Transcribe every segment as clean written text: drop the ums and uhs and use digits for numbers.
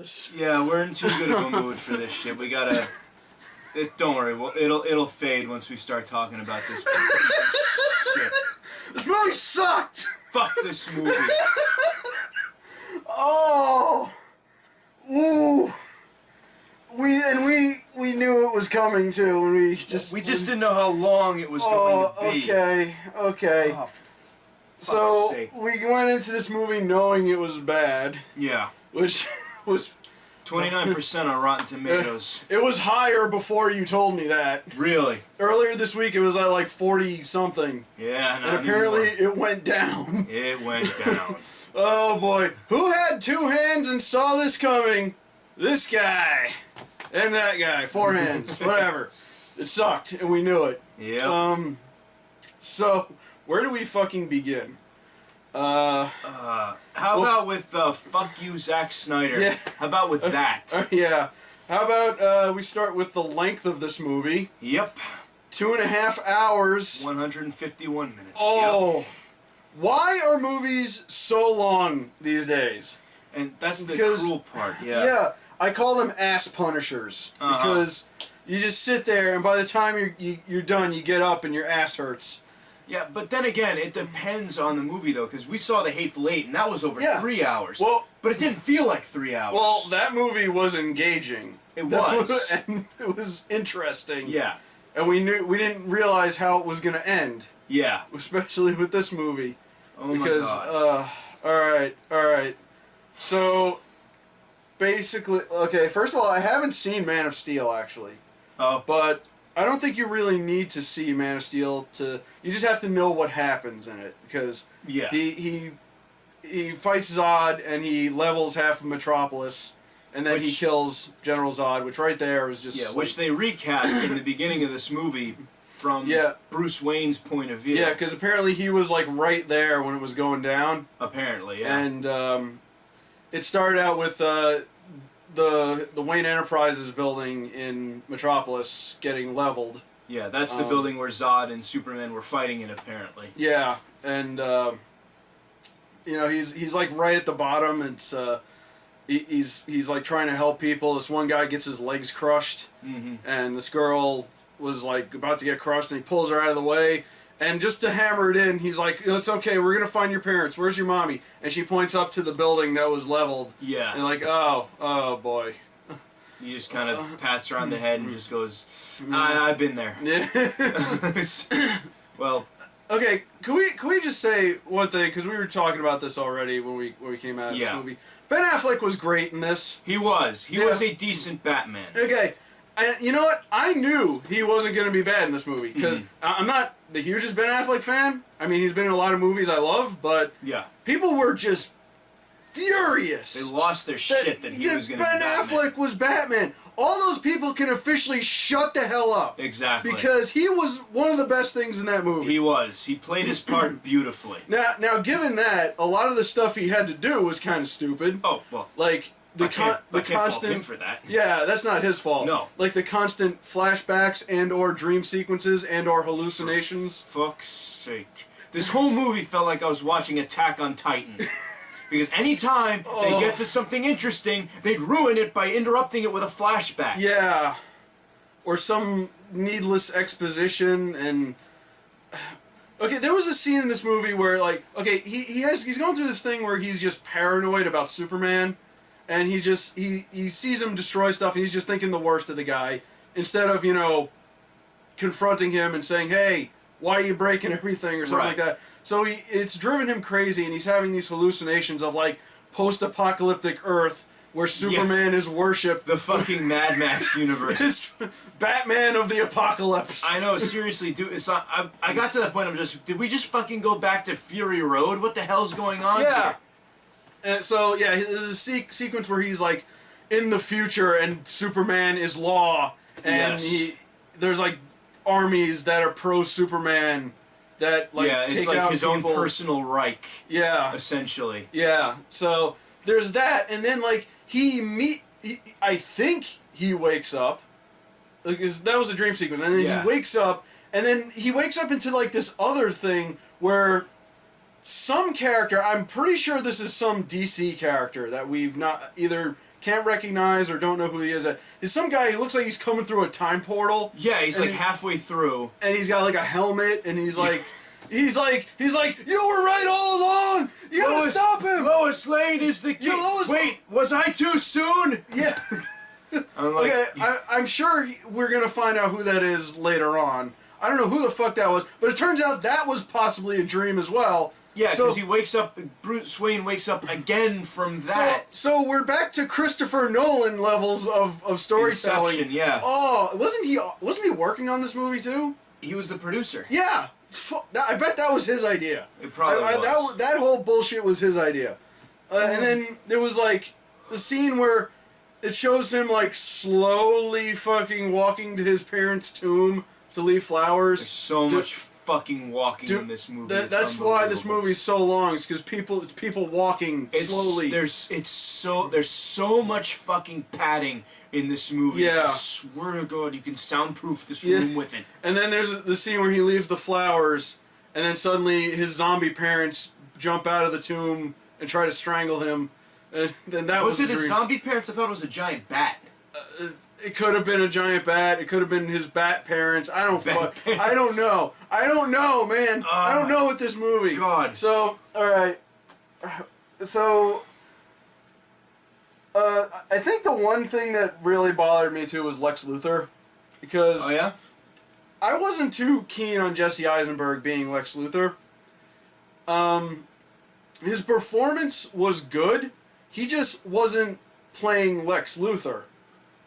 this. Yeah, we're in too good of a mood for this shit. We gotta... don't worry, it'll fade once we start talking about this piece of shit. This movie sucked! Fuck this movie. Oh! Ooh! We knew it was coming too, and we just didn't know how long it was going to be. Okay. Oh, so sake. we went into this movie knowing it was bad. Yeah. Which was 29% on Rotten Tomatoes. It was higher before you told me that. Really? Earlier this week it was at like 40 something. Yeah, and apparently it went down. It went down. Oh boy. Who had 2 hands and saw this coming? This guy. And that guy. 4 hands. Whatever. It sucked, and we knew it. Yeah. So, where do we fucking begin? How about with fuck you, Zack Snyder? Yeah. How about with that? Yeah. How about we start with the length of this movie? Yep. 2.5 hours. 151 minutes. Oh. Yep. Why are movies so long these days? And that's the cruel part, yeah. Yeah. I call them ass punishers. Because you just sit there, and by the time you're done, you get up and your ass hurts. Yeah, but then again, it depends on the movie, though, because we saw The Hateful Eight, and that was over 3 hours. Well, but it didn't feel like 3 hours. Well, that movie was engaging. It was. And it was interesting. Yeah. And we didn't realize how it was going to end. Yeah. Especially with this movie. Oh because, my God. Alright. So, basically, okay, first of all, I haven't seen Man of Steel, actually. Oh. But I don't think you really need to see Man of Steel to... You just have to know what happens in it. Because he fights Zod, and he levels half of Metropolis, and then he kills General Zod, which right there was just... Yeah, which they recast in the beginning of this movie from Bruce Wayne's point of view. Yeah, because apparently he was, like, right there when it was going down. Apparently, yeah. And it started out with the Wayne Enterprises building in Metropolis getting leveled. Yeah, that's the building where Zod and Superman were fighting in, apparently. Yeah, and you know, he's like right at the bottom. It's he's like trying to help people. This one guy gets his legs crushed, and this girl was like about to get crushed, and he pulls her out of the way. And just to hammer it in, he's like, "It's okay. We're gonna find your parents. Where's your mommy?" And she points up to the building that was leveled. Yeah. And like, oh boy. He just kind of pats her on the head and just goes, "I've been there." Yeah. Well. Okay. Can we just say one thing, because we were talking about this already when we came out of this movie. Ben Affleck was great in this. He was. He was a decent Batman. Okay. You know what? I knew he wasn't going to be bad in this movie, because I'm not the hugest Ben Affleck fan. I mean, he's been in a lot of movies I love, but people were just furious. They lost their shit that he was going to be Batman. Ben Affleck was Batman. All those people can officially shut the hell up. Exactly. Because he was one of the best things in that movie. He was. He played his part beautifully. Now, given that, a lot of the stuff he had to do was kind of stupid. Oh, well. Like... I can't fault him for that. Yeah, that's not his fault. No. Like the constant flashbacks and or dream sequences and or hallucinations. For fuck's sake. This whole movie felt like I was watching Attack on Titan. Because anytime they get to something interesting, they'd ruin it by interrupting it with a flashback. Yeah. Or some needless exposition and... Okay, there was a scene in this movie where, like... Okay, he's going through this thing where he's just paranoid about Superman. And he sees him destroy stuff, and he's just thinking the worst of the guy, instead of, you know, confronting him and saying, "Hey, why are you breaking everything?" or something like that. So it's driven him crazy, and he's having these hallucinations of, like, post-apocalyptic Earth, where Superman is worshipped. The fucking Mad Max universe. It's Batman of the apocalypse. I know, seriously, dude. It's not, I got to that point, did we just fucking go back to Fury Road? What the hell's going on here? And so, yeah, there's a sequence where he's, like, in the future, and Superman is law, and there's, like, armies that are pro-Superman that, like, it's like his own personal Reich. Yeah. Essentially. Yeah, so there's that, and then, like, I think he wakes up, like, that was a dream sequence, and then he wakes up, and then he wakes up into, like, this other thing where... Some character, I'm pretty sure this is some DC character that we've not either can't recognize or don't know who he is. Is some guy who looks like he's coming through a time portal. Yeah, he's like halfway through. And he's got like a helmet, and he's like, he's like, you were right all along. You gotta stop him. Lois Lane is the key. Wait, was I too soon? Yeah. I'm like, okay, I'm sure we're gonna find out who that is later on. I don't know who the fuck that was, but it turns out that was possibly a dream as well. Yeah, because he wakes up. Bruce Wayne wakes up again from that. So we're back to Christopher Nolan levels of storytelling. Inception, yeah. Oh, wasn't he working on this movie too? He was the producer. Yeah. I bet that was his idea. It probably was. That whole bullshit was his idea. And then there was like the scene where it shows him like slowly fucking walking to his parents' tomb to leave flowers. There's so much fucking walking in this movie. That's why this movie's so long. It's because it's people walking slowly. There's so much fucking padding in this movie. Yeah. I swear to God, you can soundproof this room with it. And then there's the scene where he leaves the flowers, and then suddenly his zombie parents jump out of the tomb and try to strangle him. And then that was it his zombie parents? I thought it was a giant bat. It could have been a giant bat. It could have been his bat parents. I don't know. I don't know, man. I don't know with this movie. God. So, all right. So, I think the one thing that really bothered me too was Lex Luthor, because I wasn't too keen on Jesse Eisenberg being Lex Luthor. His performance was good. He just wasn't playing Lex Luthor.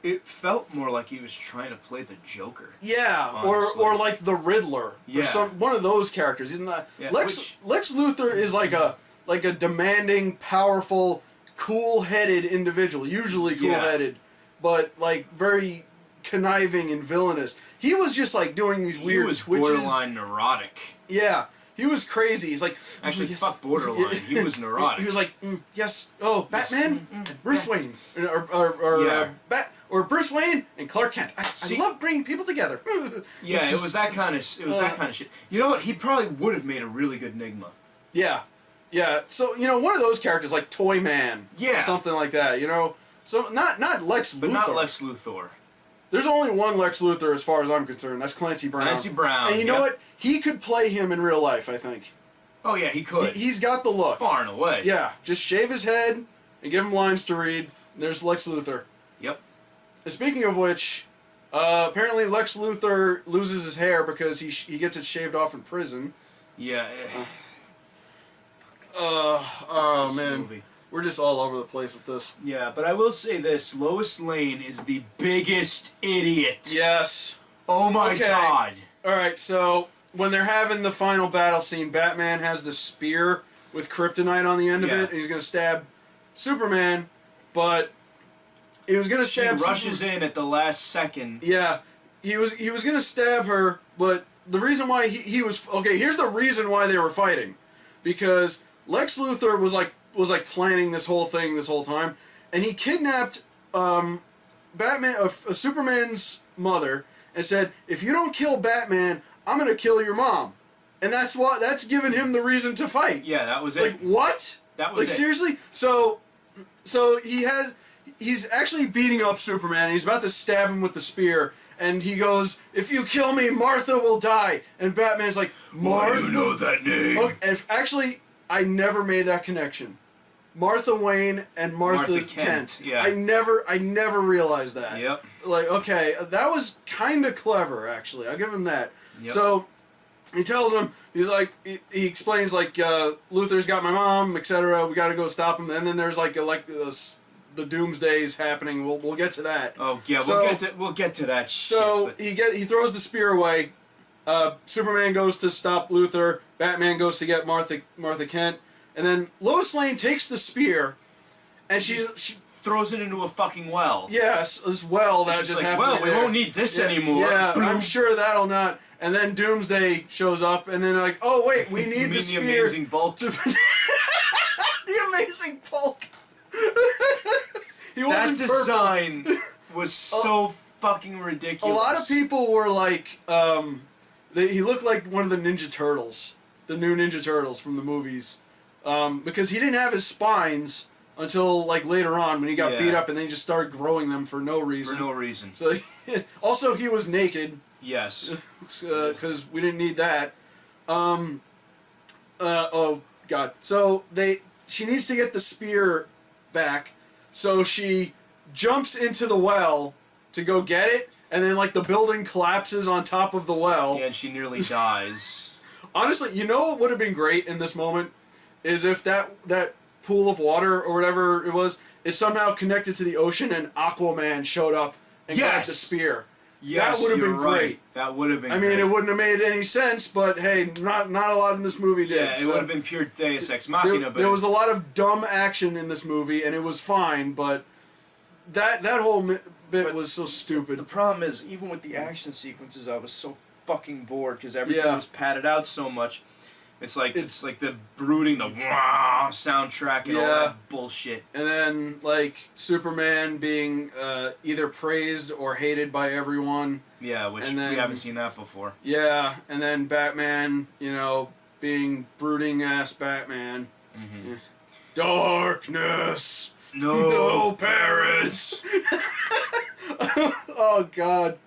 It felt more like he was trying to play the Joker. Yeah, or like the Riddler. Yeah. Or one of those characters. Lex Luthor is like a demanding, powerful, cool-headed individual. Usually cool-headed, but like very conniving and villainous. He was just like doing these weird twitches. He was borderline neurotic. Yeah. He was crazy. He's like... Actually, fuck borderline. He was neurotic. He was like, yes, Batman, Bruce Wayne. Or Bruce Wayne and Clark Kent. I love bringing people together. Yeah, it was that kind of shit. You know what? He probably would have made a really good Enigma. Yeah. Yeah. So, one of those characters like Toy Man. Yeah. Something like that, So, not Lex Luthor. But not Lex Luthor. There's only one Lex Luthor as far as I'm concerned. That's Clancy Brown. Clancy Brown. And you know what? He could play him in real life, I think. Oh, yeah, he could. He's got the look. Far and away. Yeah. Just shave his head and give him lines to read. And there's Lex Luthor. Yep. And speaking of which, apparently Lex Luthor loses his hair because he gets it shaved off in prison. Yeah. Oh, man. Movie. We're just all over the place with this. Yeah, but I will say this. Lois Lane is the biggest idiot. Yes. Oh my God. Alright, so when they're having the final battle scene, Batman has the spear with kryptonite on the end of it, and he's going to stab Superman, but he was going to stab... He rushes in at the last second. Yeah. He was going to stab her, but the reason why he was... Okay, here's the reason why they were fighting. Because Lex Luthor was planning this whole thing this whole time, and he kidnapped Superman's mother and said, if you don't kill Batman, I'm gonna kill your mom. And that's given him the reason to fight. Yeah, that was it. Like, what? That was it. Seriously? So he's actually beating up Superman, and he's about to stab him with the spear, and he goes, if you kill me, Martha will die. And Batman's like, Martha? Why do you know that name? Okay, and actually, I never made that connection. Martha Wayne and Martha Kent. Yeah. I never realized that. Yep. Like, okay, that was kind of clever, actually. I'll give him that. Yep. So, he tells him, he's like, he explains, like, Luthor's got my mom, etc. We gotta go stop him. And then there's, the Doomsday's happening. We'll get to that. Oh, yeah, we'll get to that so shit. He throws the spear away. Superman goes to stop Luthor. Batman goes to get Martha Kent. And then Lois Lane takes the spear, and she throws it into a fucking well. Yes, as well. That just happened. Well, we won't need this anymore. Yeah, I'm sure that'll not. And then Doomsday shows up, and then like, oh wait, we need the spear. The Amazing Bulk. The Amazing Bulk. That design was so fucking ridiculous. A lot of people were like, he looked like one of the Ninja Turtles, the new Ninja Turtles from the movies. Because he didn't have his spines until like later on when he got Yeah. beat up and they just started growing them for no reason. For no reason. So also he was naked Yes. because we didn't need that. Oh God. So she needs to get the spear back, so she jumps into the well to go get it, and then like the building collapses on top of the well. Yeah, and she nearly dies. Honestly, you know what would have been great in this moment is if that pool of water or whatever it was, it somehow connected to the ocean and Aquaman showed up and grabbed the spear. Yes, that would have been right. great. That would have been. I mean, it wouldn't have made any sense, but hey, not a lot in this movie did. Yeah, it would have been pure Deus Ex Machina. But there was a lot of dumb action in this movie, and it was fine, but that whole bit was so stupid. The problem is, even with the action sequences, I was so fucking bored because everything Yeah. was padded out so much. It's like the brooding, the wah soundtrack and all that bullshit. And then like Superman being either praised or hated by everyone. Yeah, which And then- we haven't seen that before. Yeah, and then Batman, being brooding ass Batman. Mm-hmm. Darkness. No parents. Oh God,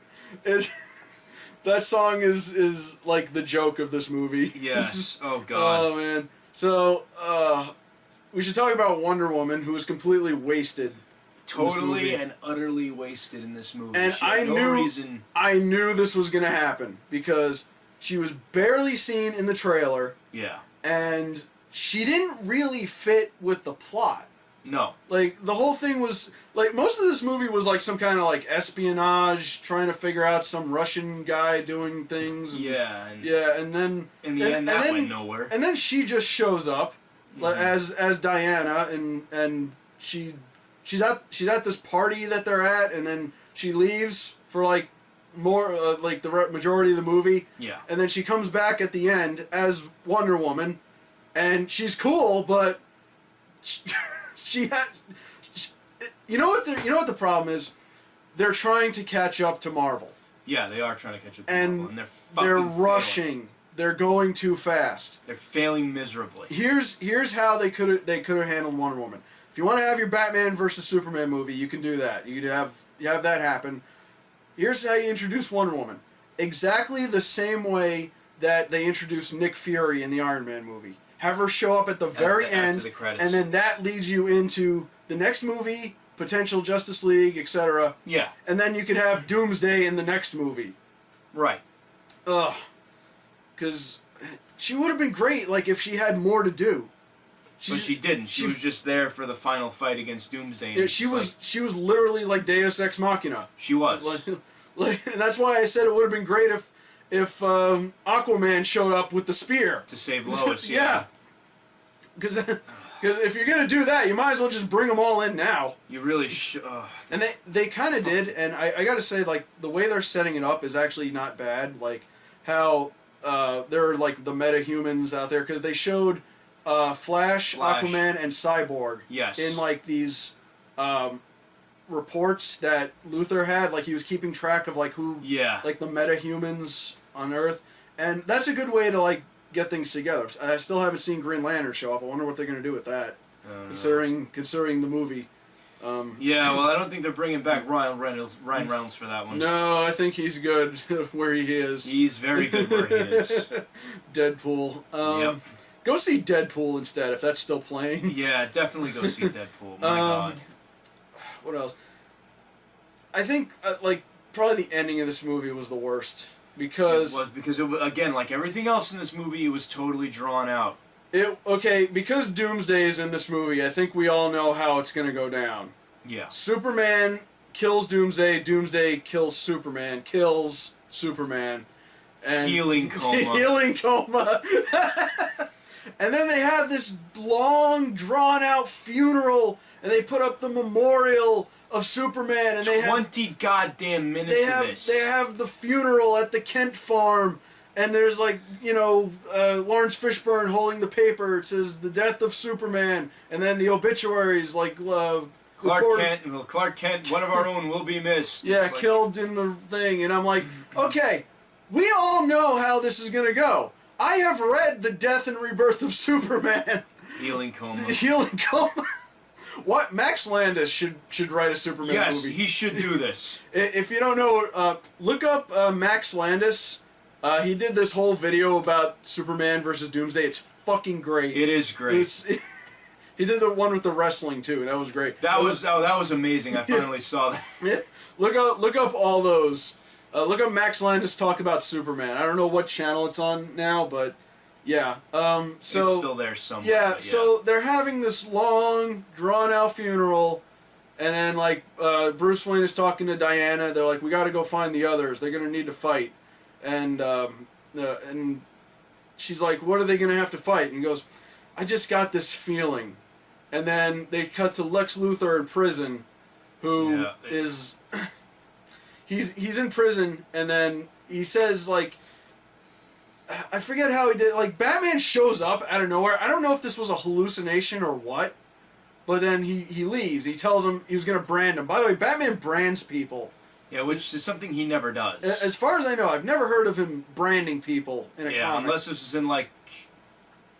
that song is like the joke of this movie. Yes. Oh God. Oh man. So we should talk about Wonder Woman, who was completely wasted. Totally and utterly wasted in this movie. And She had no reason. I knew this was gonna happen because she was barely seen in the trailer, Yeah. and she didn't really fit with the plot. No. Like the whole thing was like most of this movie was like some kind of like espionage, trying to figure out some Russian guy doing things. And, Yeah. And and then in the end, that went nowhere. And then she just shows up as Diana, and she's at this party that they're at, and then she leaves for like more like the majority of the movie. Yeah. And then she comes back at the end as Wonder Woman, and she's cool, but you know what the problem is? They're trying to catch up to Marvel. Yeah, they are trying to catch up to And Marvel, and they're fucking rushing. failing. They're going too fast. They're failing miserably. Here's how they could have handled Wonder Woman. If you want to have your Batman versus Superman movie, you can do that. You have that happen. Here's how you introduce Wonder Woman. Exactly the same way that they introduced Nick Fury in the Iron Man movie. Have her show up at the very after end, the credits. and then that leads you into the next movie, potential Justice League, etc. Yeah. And then you could have Doomsday in the next movie. Right. Ugh. Because she would have been great, like, if she had more to do. But she didn't. She was just there for the final fight against Doomsday. And Yeah, she was literally like Deus Ex Machina. She was. And that's why I said it would have been great if Aquaman showed up with the spear To save Lois. Yeah. Because if you're gonna do that, you might as well just bring them all in now. You really should. And they kind of did, and I gotta say, like, the way they're setting it up is actually not bad. Like how there are like the meta-humans out there, because they showed Flash, Aquaman, and Cyborg. Yes. In like these reports that Luthor had, like he was keeping track of like who, like the meta-humans on Earth, and that's a good way to like get things together. I still haven't seen Green Lantern show up. I wonder what they're gonna do with that, considering the movie. Yeah, well, I don't think they're bringing back Ryan Reynolds for that one. No, I think he's good where he is. He's very good where he is. Deadpool. Yep. Go see Deadpool instead if that's still playing. Yeah, definitely go see Deadpool. My God. What else? I think like probably the ending of this movie was the worst because again, like everything else in this movie, it was totally drawn out. Because Doomsday is in this movie, I think we all know how it's gonna go down. Yeah. Superman kills Doomsday. Doomsday kills Superman. Kills Superman. And Healing coma. Healing coma. And then they have this long, drawn-out funeral, and they put up the memorial of Superman, and they have 20 goddamn minutes of this. They have the funeral at the Kent farm, and there's like, Lawrence Fishburne holding the paper. It says the death of Superman, and then the obituaries like Clark Kent, one of our own, will be missed. Yeah, killed in the thing, and I'm like, okay, we all know how this is gonna go. I have read the Death and Rebirth of Superman. Healing coma. Healing coma. What Max Landis should write a Superman Yes, movie. he should do this. If you don't know, look up Max Landis. He did this whole video about Superman versus Doomsday. It's fucking great. It is great. He did the one with the wrestling too. That was great. That was amazing. I finally saw that. Yeah. Look up all those. Look up Max Landis talk about Superman. I don't know what channel it's on now, but yeah. So it's still there somewhere. yeah. So they're having this long, drawn-out funeral, and then like Bruce Wayne is talking to Diana. They're like, "We got to go find the others. They're gonna need to fight," and she's like, "What are they gonna have to fight?" And he goes, "I just got this feeling," and then they cut to Lex Luthor in prison, who is. He's in prison, and then he says, like, I forget how he did, like, Batman shows up out of nowhere. I don't know if this was a hallucination or what, but then he leaves. He tells him he was going to brand him. By the way, Batman brands people. Yeah, which is something he never does. As far as I know, I've never heard of him branding people in a comic. Unless this was in, like,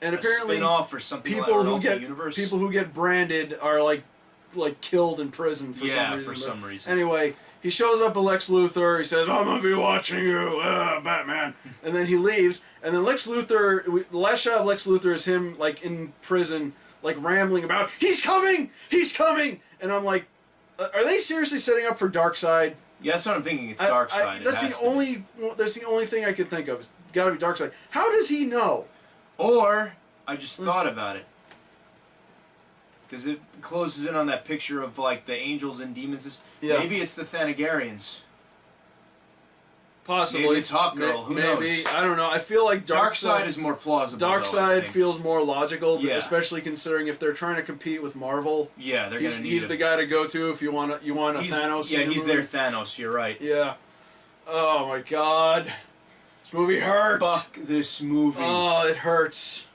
and a apparently, spin-off or something people like who that. get people who get branded are, like killed in prison for some reason. Yeah, for some reason. Anyway, he shows up with Lex Luthor. He says, "I'm gonna be watching you, Batman." And then he leaves. And then Lex Luthor. The last shot of Lex Luthor is him like in prison, like rambling about, "He's coming! He's coming!" And I'm like, are they seriously setting up for Darkseid? Yeah, that's what I'm thinking. It's Darkseid. That's the only. That's the only thing I can think of. It's got to be Darkseid. How does he know? Or I just thought about it. Because it closes in on that picture of, like, the angels and demons. Yeah. Maybe it's the Thanagarians. Possibly. Maybe it's Hawkgirl. Who knows? Maybe. I don't know. I feel like Darkseid is more plausible, Darkseid feels more logical, Yeah. especially considering if they're trying to compete with Marvel. Yeah, they're going to need He's the guy to go to if you want a Thanos. Yeah, he's their Thanos. You're right. Yeah. Oh, my God. This movie hurts. Fuck this movie. Oh, it hurts.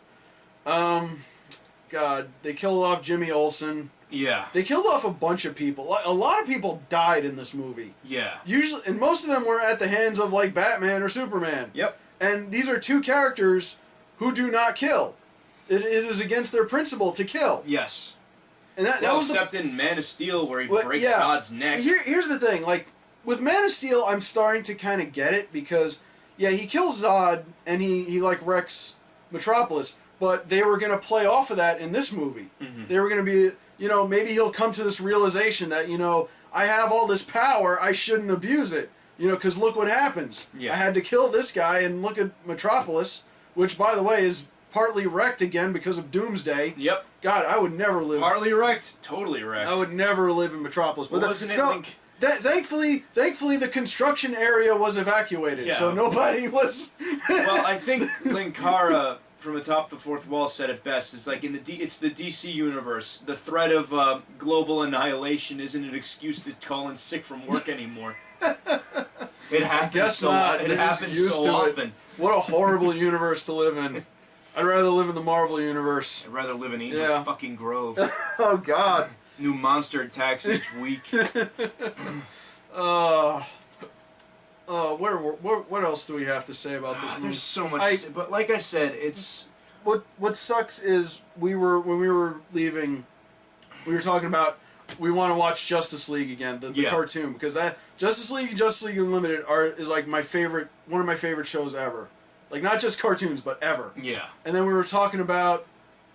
God, they killed off Jimmy Olsen. Yeah. They killed off a bunch of people. A lot of people died in this movie. Yeah. Usually, and most of them were at the hands of like Batman or Superman. Yep. And these are two characters who do not kill. It is against their principle to kill. Yes. And that was except in Man of Steel where he breaks Zod's neck. Here's the thing, like with Man of Steel, I'm starting to kind of get it because he kills Zod and he like wrecks Metropolis. But they were going to play off of that in this movie. Mm-hmm. They were going to be, maybe he'll come to this realization that, I have all this power, I shouldn't abuse it. Because look what happens. Yeah. I had to kill this guy and look at Metropolis, which, by the way, is partly wrecked again because of Doomsday. Yep. God, I would never live. Partly wrecked, totally wrecked. I would never live in Metropolis. But wasn't it, Link? Thankfully, the construction area was evacuated, so nobody was... Well, I think Linkara... from atop the fourth wall said it best. It's like it's the DC universe. The threat of global annihilation isn't an excuse to call in sick from work anymore. It happens so often. What a horrible universe to live in. I'd rather live in the Marvel universe. I'd rather live in Angel fucking Grove. Oh God. New monster attacks each week. What else do we have to say about this movie? There's so much to say, but like I said, it's... What sucks is when we were leaving, we were talking about we want to watch Justice League again, the cartoon, because that Justice League Unlimited is like one of my favorite shows ever. Like not just cartoons, but ever. Yeah. And then we were talking about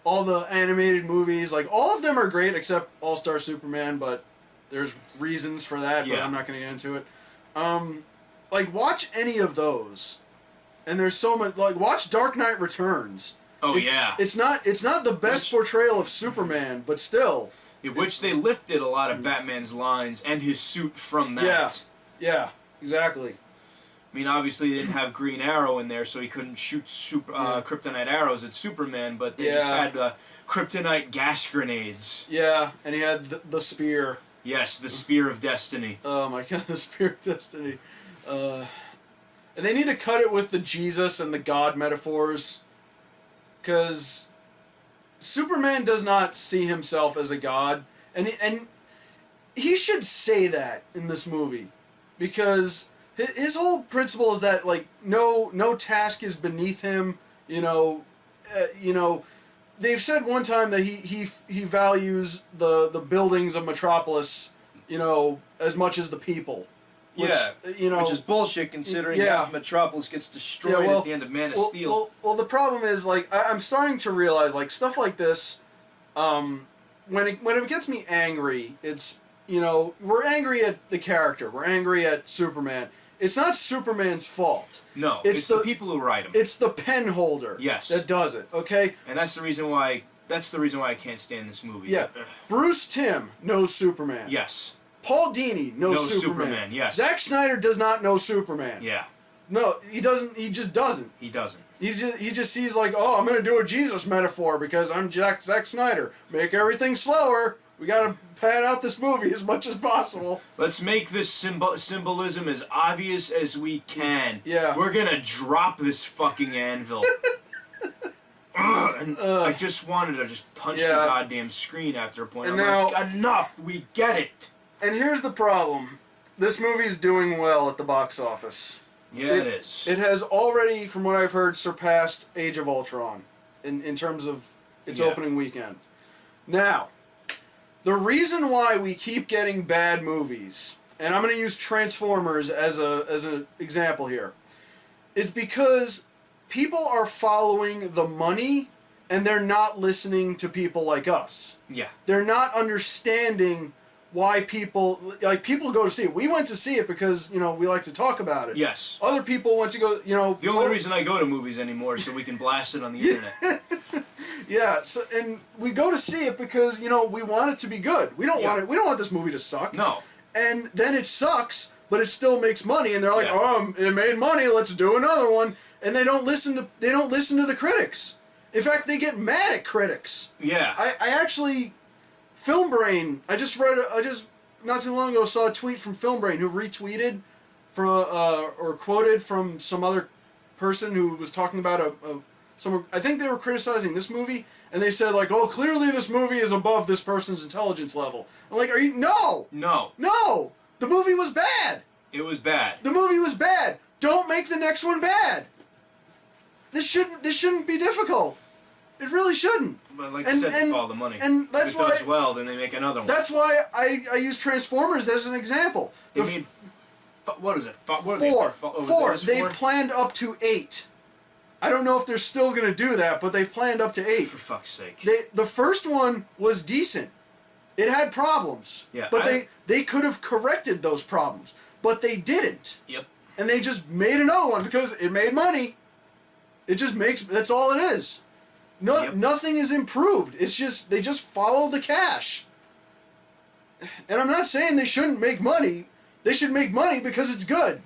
all the animated movies, like all of them are great except All-Star Superman, but there's reasons for that, but I'm not going to get into it. Like, watch any of those, and there's so much. Like, watch Dark Knight Returns. Oh it's not the best portrayal of Superman, but still. Which they lifted a lot of Batman's lines and his suit from that. Yeah, exactly. I mean, obviously they didn't have Green Arrow in there, so he couldn't shoot kryptonite arrows at Superman, but they just had kryptonite gas grenades. Yeah, and he had the spear. Yes, the Spear of Destiny. Oh my God, the Spear of Destiny. And they need to cut it with the Jesus and the God metaphors, because Superman does not see himself as a god, and he should say that in this movie, because his whole principle is that like no task is beneath him. they've said one time that he values the buildings of Metropolis, as much as the people. Which, which is bullshit considering half Metropolis gets destroyed at the end of Man of Steel. Well, the problem is, like, I'm starting to realize, like, stuff like this, when it gets me angry, it's, we're angry at the character. We're angry at Superman. It's not Superman's fault. No, it's the people who write him. It's the pen holder. Yes. That does it, okay? And that's the reason why I can't stand this movie. Yeah. Bruce Timm knows Superman. Yes. Paul Dini knows Superman. Yes. Zack Snyder does not know Superman. Yeah. No, he doesn't. He just doesn't. He doesn't. He just sees, like, oh, I'm gonna do a Jesus metaphor because I'm Zack Snyder. Make everything slower. We gotta pad out this movie as much as possible. Let's make this symbolism as obvious as we can. Yeah. We're gonna drop this fucking anvil. I just wanted to just punch the goddamn screen after a point. And I'm like, enough. We get it. And here's the problem. This movie's doing well at the box office. Yeah, it is. It has already, from what I've heard, surpassed Age of Ultron in terms of its opening weekend. Now, the reason why we keep getting bad movies, and I'm going to use Transformers as an example here, is because people are following the money and they're not listening to people like us. Yeah. They're not understanding why people go to see it. We went to see it because, we like to talk about it. Yes. Other people went to go, The only reason I go to movies anymore is so we can blast it on the internet. Yeah, so, and we go to see it because, we want it to be good. We don't want this movie to suck. No. And then it sucks, but it still makes money, and they're like, oh, it made money, let's do another one. And they don't listen to the critics. In fact, they get mad at critics. Yeah. I actually, Film Brain, I just not too long ago saw a tweet from Film Brain who retweeted or quoted from some other person who was talking about I think they were criticizing this movie, and they said, like, oh, clearly this movie is above this person's intelligence level. I'm like, no! No! The movie was bad! It was bad. The movie was bad! Don't make the next one bad! This shouldn't be difficult. It really shouldn't. But like I said, follow the money. And that's if it does well, then they make another one. That's why I use Transformers as an example. They made, what is it? Four. They've planned up to 8. I don't know if they're still going to do that, but they planned up to 8. For fuck's sake. The first one was decent. It had problems. Yeah. But they could have corrected those problems. But they didn't. Yep. And they just made another one because it made money. It just makes... That's all it is. Nothing is improved. It's just... They just follow the cash. And I'm not saying they shouldn't make money. They should make money because it's good.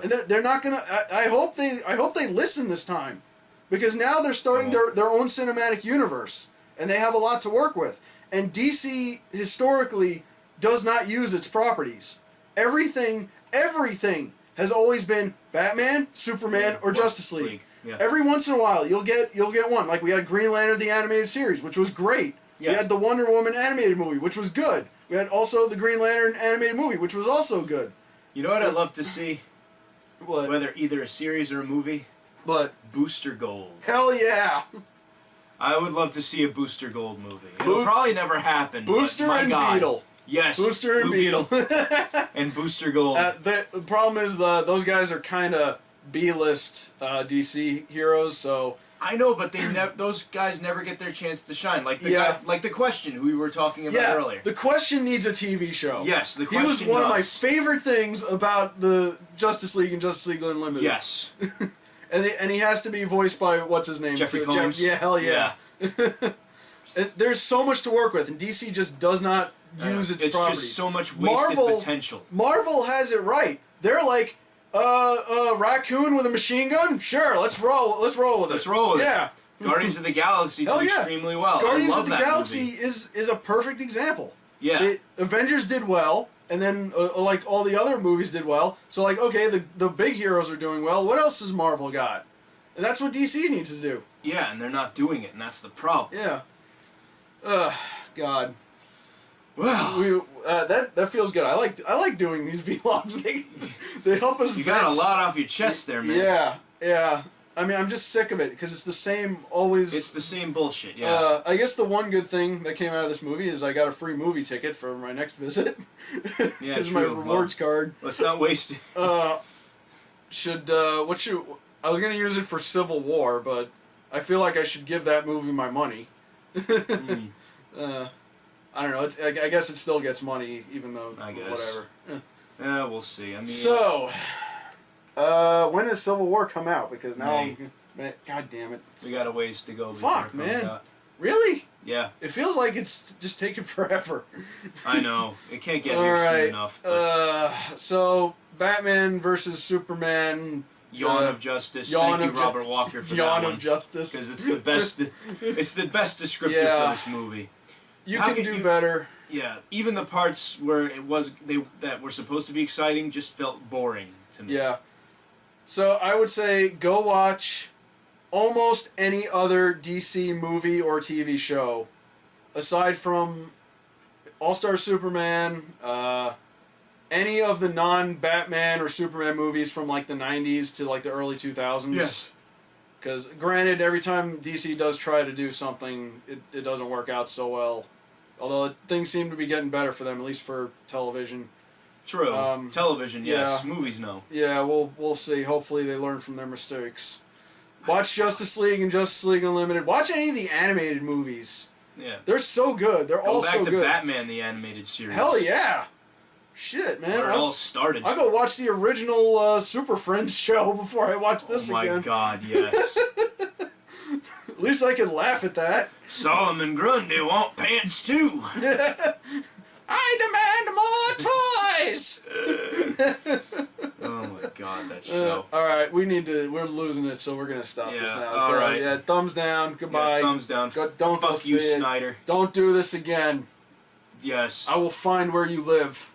And they're not gonna. I hope they listen this time, because now they're starting their own cinematic universe, and they have a lot to work with. And DC historically does not use its properties. Everything has always been Batman, Superman, or Justice League. Yeah. Every once in a while, you'll get one. Like we had Green Lantern the animated series, which was great. Yeah. We had the Wonder Woman animated movie, which was good. We had also the Green Lantern animated movie, which was also good. You know what I'd love to see? What? Whether either a series or a movie? What? Booster Gold. Hell yeah! I would love to see a Booster Gold movie. It'll probably never happen. Booster and Beetle. Yes. Booster and Beetle. And Booster Gold. The problem is those guys are kind of B-list DC heroes, so... I know, but those guys never get their chance to shine. Like the Question, who we were talking about earlier. The Question needs a TV show. Yes, the Question He was one of my favorite things about the Justice League and Justice League Unlimited. Yes. and he has to be voiced by, what's his name? Jeffrey Combs. Yeah, hell yeah. There's so much to work with, and DC just does not use its properties. It's just so much wasted potential. Marvel has it right. They're like, raccoon with a machine gun? Sure, let's roll with it. Let's roll with it. Yeah. Guardians of the Galaxy did extremely well. Guardians I love of the that Galaxy movie. is a perfect example. Yeah. Avengers did well, and then like all the other movies did well. So like, okay, the big heroes are doing well. What else has Marvel got? And that's what DC needs to do. Yeah, and they're not doing it, and that's the problem. Yeah. God. Well, that feels good. I like doing these vlogs. They help us. You got a lot off your chest there, man. Yeah. I mean, I'm just sick of it because it's the same always. It's the same bullshit. Yeah. I guess the one good thing that came out of this movie is I got a free movie ticket for my next visit. Yeah, Because of my rewards card. Let's not waste it. I was gonna use it for Civil War, but I feel like I should give that movie my money. I don't know. I guess it still gets money, even though I guess. whatever. Yeah, we'll see. I mean, So, when does Civil War come out? Because now, man, God damn it, we got a ways to go. Before fuck, it comes man. out. Really? Yeah. It feels like it's just taking forever. I know. It can't get All here right. soon enough. So Batman versus Superman. Yawn of Justice. Yawn Thank of you, Robert Walker, for Yawn that one. of Justice. Because it's the best. It's the best descriptor Yeah. for this movie. You How can can do you- better. Yeah, even the parts where that were supposed to be exciting just felt boring to me. Yeah. So I would say go watch almost any other DC movie or TV show, aside from All-Star Superman, any of the non-Batman or Superman movies from like the 90s to like the early 2000s. Yes. Because granted, every time DC does try to do something, it doesn't work out so well. Although things seem to be getting better for them, at least for television. True. Television, yes. yeah. Movies, no. Yeah, we'll see. Hopefully they learn from their mistakes. Watch Justice League and Justice League Unlimited. Watch any of the animated movies. Yeah. They're so good. They're all Go back so to good. Batman, the animated series. Hell yeah. Shit, man. Where it all started. I'll go watch the original Super Friends show before I watch this oh again. my god, yes. At least I can laugh at that. Solomon Grundy want pants too. I demand more toys! Oh my god, that show. Alright, we're losing it, so we're gonna stop this Yeah, now. all So, right. yeah, thumbs down, goodbye. Yeah, thumbs down. Don't go Fuck you, see it. Snyder. Don't do this again. Yes. I will find where you live.